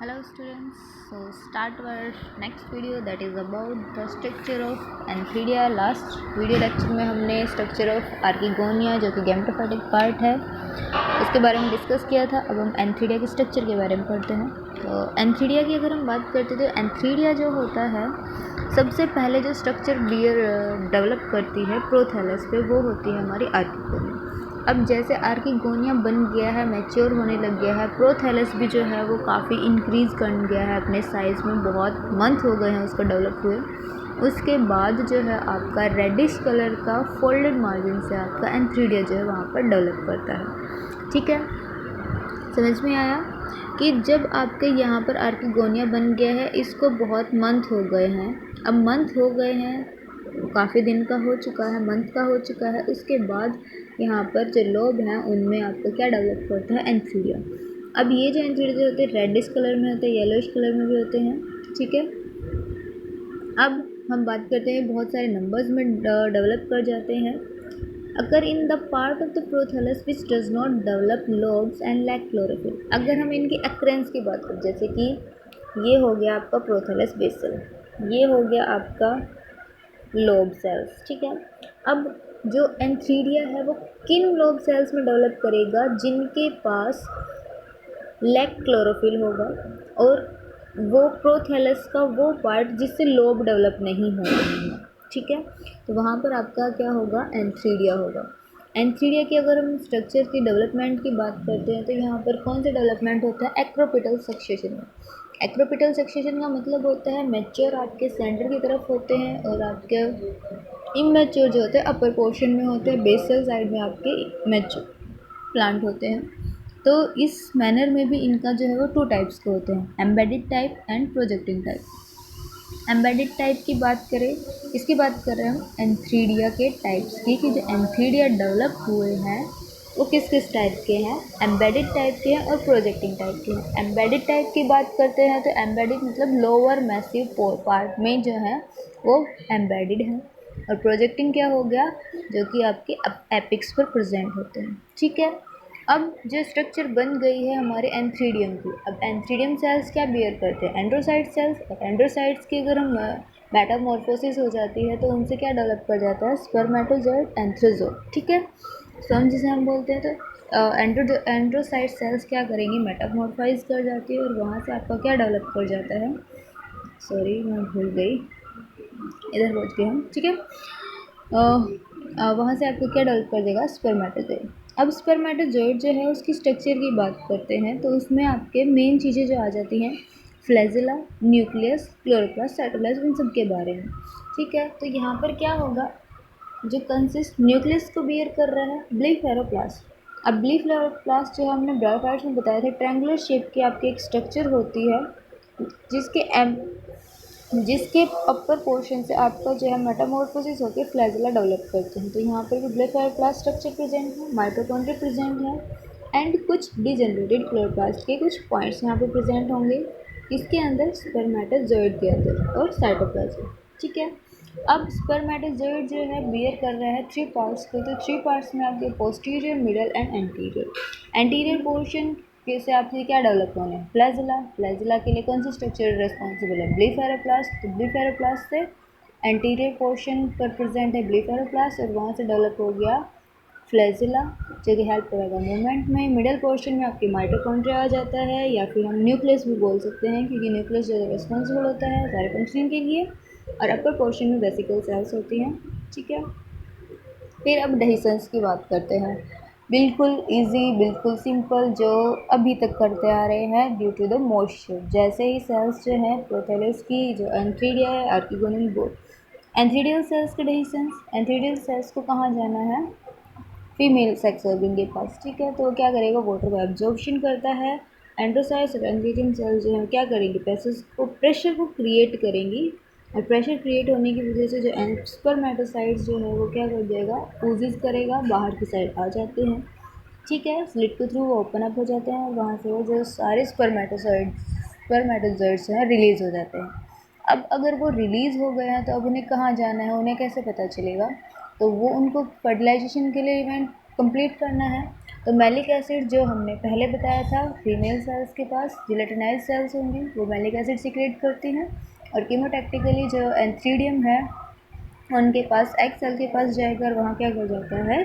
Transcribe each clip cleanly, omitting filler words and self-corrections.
Hello students, so start our next video that is about the structure of antheridia. Last video lecture में हमने structure of archegonia जो कि gametophytic part है उसके बारे में डिस्कस किया था। अब हम एंथीडिया के स्ट्रक्चर के बारे में पढ़ते हैं। तो एंथीडिया की अगर हम बात करते तो एंथीडिया जो होता है सबसे पहले जो स्ट्रक्चर डेवलप करती है प्रोथैलस पे वो होती है हमारी आर्किगोनिया। अब जैसे आर्किगोनिया बन गया है, मैच्योर होने लग गया है, प्रोथैलस भी जो है वो काफ़ी इंक्रीज़ कर गया है अपने साइज़ में, बहुत मंथ हो गए हैं उसको डेवलप हुए। उसके बाद जो है आपका रेडिश कलर का फोल्डेड मार्जिन से आपका एंथीडिया जो है वहाँ पर डेवलप करता है। ठीक है, समझ में आया कि जब आपके यहाँ पर आर्किगोनिया बन गया है, इसको बहुत मंथ हो गए हैं, अब मंथ हो गए हैं, काफ़ी दिन का हो चुका है, मंथ का हो चुका है। उसके बाद यहाँ पर जो लोब हैं उनमें आपको क्या डेवलप करता है, एंथीडिया। अब ये जो एंथीडिया होते हैं रेडिश कलर में होते हैं, येलोइश कलर में भी होते हैं। ठीक है, अब हम बात करते हैं बहुत सारे नंबर्स में डेवलप कर जाते हैं। अगर in the part of the prothallus which does not develop lobes and lack chlorophyll, अगर हम इनकी अक्रेंस की बात करें, जैसे कि ये हो गया आपका प्रोथैलस बेसल, ये हो गया आपका लोब सेल्स। ठीक है, अब जो एंथीडिया है वो किन लोब सेल्स में डेवलप करेगा, जिनके पास लैक क्लोरोफिल होगा, और वो प्रोथैलस का वो पार्ट जिससे लोब डेवलप नहीं हो रही है। ठीक है, तो वहाँ पर आपका क्या होगा, एंथीडिया होगा। एंथीडिया की अगर हम स्ट्रक्चर की डेवलपमेंट की बात करते हैं तो यहाँ पर कौन सा डेवलपमेंट होता है, एक्रोपिटल सक्सेशन में। एक्रोपिटल सक्सेशन का मतलब होता है मैच्योर आपके सेंटर की तरफ होते हैं और आपके इमैच्योर जो होते हैं अपर पोर्शन में होते हैं, बेसल साइड में आपके मैच्योर प्लांट होते हैं। तो इस मैनर में भी इनका जो है वो टू टाइप्स के होते हैं, embedded type and projecting type. Embedded type की बात करें, इसकी बात कर रहे हैं हम एंथीडिया के टाइप्स की, कि जो एंथीडिया डेवलप हुए हैं वो किस किस टाइप के हैं, एम्बेडेड टाइप के हैं और प्रोजेक्टिंग टाइप के हैं। एम्बेडेड टाइप की बात करते हैं तो एम्बेडेड मतलब लोअर मैसिव पार्ट में जो है वो एम्बेडेड है, और प्रोजेक्टिंग क्या हो गया, जो कि आपके एपिक्स पर प्रेजेंट होते हैं। ठीक है, अब जो स्ट्रक्चर बन गई है हमारे एंथीडियम की, अब एंथीडियम सेल्स क्या बियर करते हैं, एंड्रोसाइट सेल्स। और एंड्रोसाइट्स की अगर हम मेटामॉर्फोसिस हो जाती है तो उनसे क्या डेवलप कर जाता है, स्पर्मेटोजोइड एंथ्रोजोइड। ठीक है, सो हम जिसे हम बोलते हैं तो एंड्रोसाइट सेल्स क्या करेंगी, मेटामॉर्फाइज कर जाती है और वहाँ से आपका क्या डेवलप कर जाता है, सॉरी मैं भूल गई, इधर पहुँच गए हम। ठीक है, वहाँ से आपको क्या डेवलप कर देगा, स्पर्मेटोजोइड। अब स्पर्मेटोजोइड जो है उसकी स्ट्रक्चर की बात करते हैं तो उसमें आपके मेन चीज़ें जो आ जाती हैं, फ्लैजिला, न्यूक्लियस, क्लोरोप्लास्ट, साइटोप्लाज्म, इन सब के बारे में। ठीक है, तो यहाँ पर क्या होगा, जो कंसिस्ट न्यूक्लियस को बियर कर रहा है ब्लेफेरोप्लास्ट। अब ब्लेफेरोप्लास्ट जो हमने ब्रायोफाइट्स में बताया था, ट्रायंगुलर शेप की आपकी एक स्ट्रक्चर होती है जिसके जिसके अपर पोर्शन से आपका जो है मेटामॉर्फोसिस होकर फ्लैजिला डेवलप करते हैं। तो यहाँ पर भी ब्लेफेरोप्लास्ट स्ट्रक्चर प्रेजेंट है, माइटोकॉन्ड्रिया प्रेजेंट है, एंड कुछ डिजेनरेटेड क्लोरोप्लास्ट के कुछ पॉइंट्स यहाँ पे प्रेजेंट होंगे, इसके अंदर स्पर्मेटोजोइड के अंदर, और साइटोप्लाज्म। ठीक है, अब स्पर्मेटोजोइड जो है बियर कर रहा है थ्री पार्ट्स को, तो थ्री पार्ट्स में आपके posterior, middle and anterior. Anterior portion से आपसे क्या डेवलप होना है, फ्लैजिला। फ्लैजिला के लिए कौन सी स्ट्रक्चर रिस्पॉन्सिबल है, ब्लेफेरोप्लास्ट। तो ब्लेफेरोप्लास्ट से एंटीरियर पोर्शन पर प्रेजेंट है ब्लेफेरोप्लास्ट, और वहाँ से डेवलप हो गया फ्लैजिला, जो कि हेल्प करेगा मूवमेंट में। मिडल पोर्शन में आपकी माइटोकॉन्ड्रिया आ जाता है, या फिर हम न्यूक्लियस भी बोल सकते हैं, क्योंकि न्यूक्लियस जो रिस्पॉन्सिबल होता है सारे फंक्शनिंग के लिए, और अपर पोर्शन में वेसिकल सेल्स होती हैं। ठीक है, फिर अब डेहिसन्स की बात करते हैं, बिल्कुल इजी, बिल्कुल सिंपल, जो अभी तक करते आ रहे हैं ड्यू टू द मॉइस्चर। जैसे ही सेल्स जो है प्रोथैलस की जो एंथीडिया है, आर्किगोनियल बोर्ड एंथीडियल सेल्स के डेहिसन्स, एंथीडियल सेल्स को कहाँ जाना है, फीमेल सेक्स ऑर्गन के पास। ठीक है, तो वो क्या करेगा, वाटर को एब्जॉर्प्शन करता है। एंड्रोसाइट्स और एंथीडियम सेल्स जो है क्या करेंगे, प्रेशर को क्रिएट करेंगी, और प्रेशर क्रिएट होने की वजह से जो स्पर्मेटोसाइट्स जो है वो क्या कर देगा, ओजिस करेगा, बाहर की साइड आ जाते हैं। ठीक है, स्लिट के थ्रू वो ओपन अप हो जाते हैं, और वहाँ से वो जो सारे स्पर्मेटोजोइड्स हैं रिलीज़ हो जाते हैं। अब अगर वो रिलीज़ हो गए हैं तो अब उन्हें कहाँ जाना है, उन्हें कैसे पता चलेगा, तो वो उनको फर्टिलाइजेशन के लिए इवेंट कंप्लीट करना है। तो मैलिक एसिड जो हमने पहले बताया था, फीमेल सेल्स के पास जिलेटिनाइज सेल्स होंगी, वो मैलिक एसिड सिक्रेट करती हैं, और कीमोटैक्टिकली जो एंथ्रीडियम है उनके पास एग सेल के पास जाएगा और वहाँ क्या कर जाता है,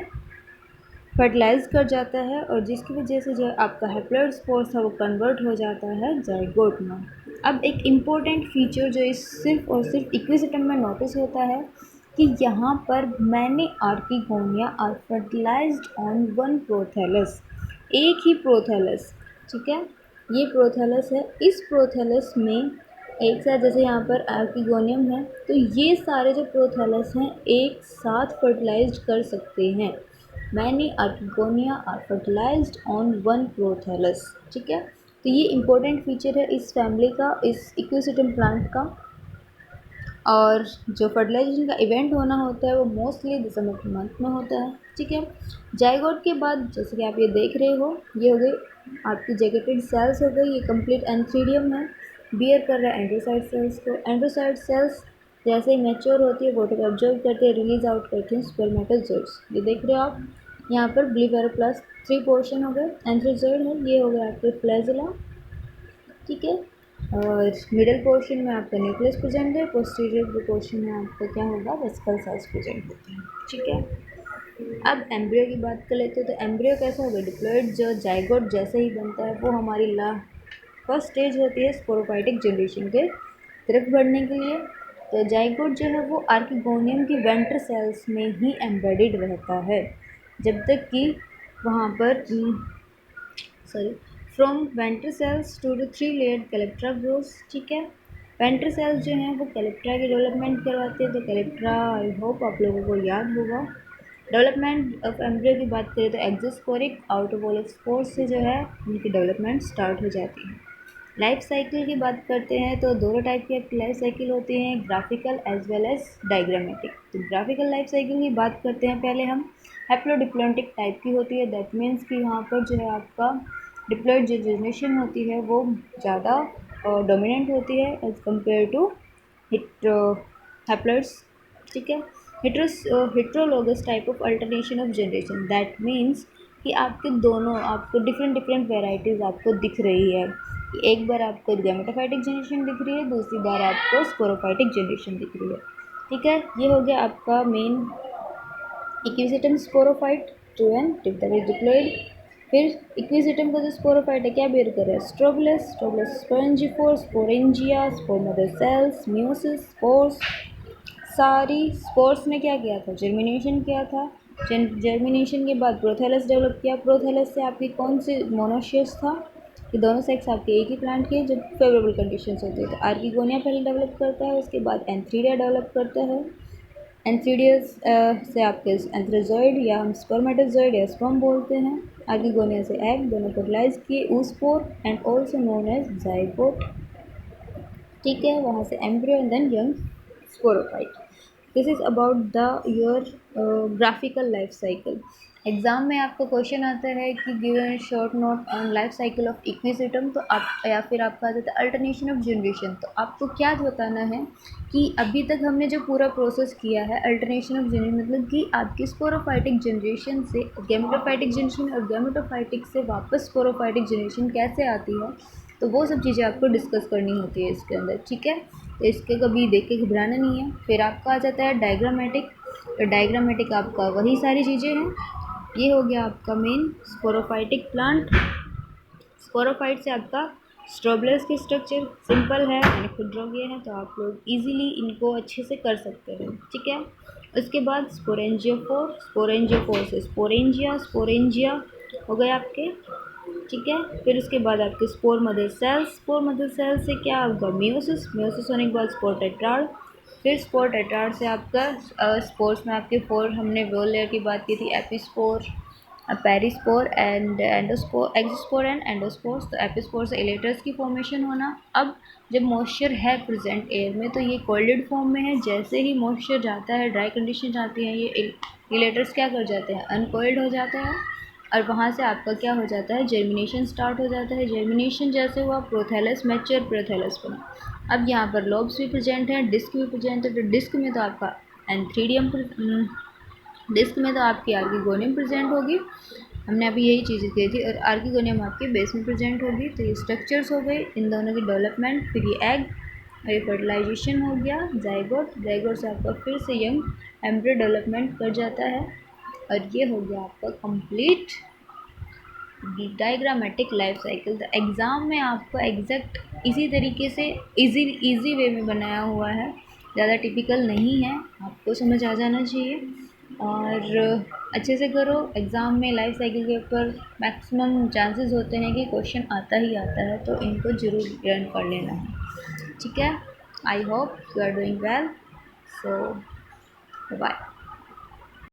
फर्टिलाइज कर जाता है, और जिसकी वजह से जो आपका हैप्लॉइड स्पोर्स है वो कन्वर्ट हो जाता है जाइगोट में। अब एक इम्पोर्टेंट फीचर जो इस सिर्फ और सिर्फ इक्विसिटम में नोटिस होता है कि यहाँ पर many archegonia are fertilised on one prothallus, एक ही प्रोथैलस, ठीक है, ये प्रोथैलस है। इस प्रोथैलस में एक साथ, जैसे यहाँ पर आर्किगोनियम है, तो ये सारे जो प्रोथैलस हैं एक साथ फर्टिलाइज्ड कर सकते हैं। Many archegonia are fertilised on one prothallus, ठीक है। तो ये इम्पोर्टेंट फीचर है इस फैमिली का, इस इक्विसिटम प्लांट का। और जो फर्टिलाइजेशन का इवेंट होना होता है वो मोस्टली दिसंबर के मंथ में होता है, ठीक है। जाइगोट के बाद जैसे कि आप ये देख रहे हो, ये हो गई आपकी जैकेटेड सेल्स हो गई, ये कंप्लीट एंथ्रीडियम है, बियर कर रहा है एंड्रोसाइड सेल्स को। एंड्रोसाइड सेल्स जैसे ही मैच्योर होती है वाटर को ऑब्जर्व करते हैं, रिलीज आउट करते हैं स्पर्मेटोजोइड्स। ये देख रहे हो आप यहाँ पर ब्लीवेरोप्लास्ट 3 पोर्शन हो गए, एंथ्रोजोइड है, ये हो गया आपके फ्लैजिला, ठीक है। और मिडिल पोर्शन में आपका न्यूक्लियस प्रेजेंट है, पोस्टीरियर पोर्शन में आपका क्या होगा, वेसिकल सेल्स प्रेजेंट होते हैं, ठीक है। अब एम्ब्रियो की बात कर लेते हैं। तो एम्ब्रियो कैसा होगा, डिप्लॉइड जो जाइगोट जैसे ही बनता है वो हमारी फर्स्ट स्टेज होती है स्पोरोफाइटिक जनरेशन के तरफ बढ़ने के लिए। तो जाइगोट जो है वो आर्किगोनियम की वेंट्र सेल्स में ही एम्बेडेड रहता है, जब तक कि वहाँ पर from venter cells to the 3 layered calyptra grows, ठीक है। वेंट्र सेल्स जो हैं वो कैलेक्ट्रा की डेवलपमेंट करवाते हैं। तो कैलेक्ट्रा आई होप आप लोगों को याद होगा। डेवलपमेंट ऑफ एम्ब्रियो की बात करें तो एक्सोस्पोरिक आउटर वॉल ऑफ स्पोर्स से जो है उनकी डेवलपमेंट स्टार्ट हो जाती है। लाइफ साइकिल की बात करते हैं तो दोनों टाइप की आपकी लाइफ साइकिल होती हैं, graphical as well as diagrammatic. तो ग्राफिकल लाइफ साइकिल की बात करते हैं पहले हम, हैप्लोडिप्लॉइडिक टाइप की होती है। दैट मीन्स कि यहाँ पर जो है आपका डिप्लॉइड जो जनरेशन होती है वो ज़्यादा डोमिनेंट होती है एज कम्पेयर टू हैप्लॉइड्स, ठीक है। Heterologous type of alternation of generation, that means कि आपके दोनों आपको डिफरेंट डिफरेंट वेराइटीज़ आपको दिख रही है। एक बार आपको गैमेटोफाइटिक जनरेशन दिख रही है, दूसरी बार आपको स्पोरोफाइटिक जनरेशन दिख रही है, ठीक है। ये हो गया आपका main equisetum sporophyte two n type that is diploid. फिर इक्विसिटम का जो स्पोरोफाइट है क्या बेयर कर रहा है, strobilus, strobilus sporangiophore, sporangia, spore mother cells, meiosis, spores. सारी स्पोर्स ने क्या किया था, जर्मिनेशन किया था। जर्मिनेशन के बाद प्रोथैलस डेवलप किया। प्रोथैलस से आपकी कौन सी मोनोशियस था कि दोनों सेक्स आपके एक ही प्लांट के जब फेवरेबल कंडीशंस होती है। तो आर्किगोनिया पहले डेवलप करता है, उसके बाद एंथ्रीडिया डेवलप करता है। एंथ्रीडियस से आपके एंथ्रोजॉइड या हम स्पर्मेटोजॉइड या स्पर्म बोलते हैं। आर्किगोनिया से एग दोनों फर्टिलाइज किए, oospore and also known as zygote, ठीक है। वहाँ से embryo and then young sporophyte. This is about the your graphical life cycle. Exam में आपको क्वेश्चन आता है कि given short note on life cycle of equisetum, तो आप या फिर आपका आता है अल्टरनेशन ऑफ जनरेशन। तो आपको क्या बताना है कि अभी तक हमने जो पूरा प्रोसेस किया है अल्टरनेशन ऑफ जनरेशन, मतलब कि आपकी स्पोरोफाइटिक जनरेशन से गैमेटोफाइटिक जनरेशन और गैमेटोफाइटिक से वापस स्पोरोफाइटिक जनरेशन कैसे आती है, तो वो सब चीज़ें आपको डिस्कस करनी होती है इसके अंदर, ठीक है। तो इसके कभी देख के घबराना नहीं है। फिर आपका आ जाता है डायग्रामेटिक। तो डायग्रामेटिक आपका वही सारी चीज़ें हैं। ये हो गया आपका मेन स्पोरोफाइटिक प्लांट। स्पोरोफाइट से आपका स्ट्रोबुलस की स्ट्रक्चर सिंपल है, मैंने खुद ड्रॉ किया है, तो आप लोग इजीली इनको अच्छे से कर सकते हैं, ठीक है। उसके बाद स्पोरेंजियोफोर, स्पोरेंजियोफोर से स्पोरेंजिया, स्पोरेंजिया हो गए आपके, ठीक है। फिर उसके बाद आपके spore mother cells, spore mother cell से क्या होगा, म्यूसिस, म्यूसिस होने के बाद स्पोर टेट्राड। फिर स्पोर टेट्राड से आपका स्पोर्स में आपके 4 हमने वोल लेयर की बात की थी, epispore, perispore and endospore, exospore and endospores. तो एपिस्पोर से इलेटर्स की फॉर्मेशन होना। अब जब मॉइस्चर है प्रेजेंट एयर में तो ये कोल्डेड फॉर्म में है, जैसे ही मॉइस्चर जाता है, ड्राई कंडीशन जाती है, ये इलेटर्स क्या कर जाते हैं, अनकोइल्ड हो जाते हैं, और वहाँ से आपका क्या हो जाता है, जर्मिनेशन स्टार्ट हो जाता है। जर्मिनेशन जैसे हुआ प्रोथैलस मैच्योर प्रोथैलस बना। अब यहाँ पर लॉब्स भी प्रेजेंट हैं, डिस्क भी प्रेजेंट है। तो डिस्क में तो आपका एंथ्रीडियम, डिस्क में तो आपकी आर्किगोनियम प्रेजेंट होगी, हमने अभी यही चीज़ें की थी। और आर्किगोनियम आपके बेस में प्रेजेंट होगी। तो ये स्ट्रक्चर्स हो गए, इन दोनों की डेवलपमेंट, फिर ये एग और ये फर्टिलाइजेशन हो गया, जाइगोट, जाइगोट से आपका फिर से यंग एम्ब्रियो डेवलपमेंट कर जाता है। और ये हो गया आपका कंप्लीट डायग्रामेटिक लाइफ साइकिल। तो एग्ज़ाम में आपको एग्जैक्ट इसी तरीके से इजी वे में बनाया हुआ है, ज़्यादा टिपिकल नहीं है, आपको समझ आ जाना चाहिए। और अच्छे से करो। एग्ज़ाम में लाइफ साइकिल के ऊपर मैक्सिमम चांसेस होते हैं कि क्वेश्चन आता ही आता है, तो इनको ज़रूर लर्न कर लेना है। ठीक है, I hope you are doing well. So bye.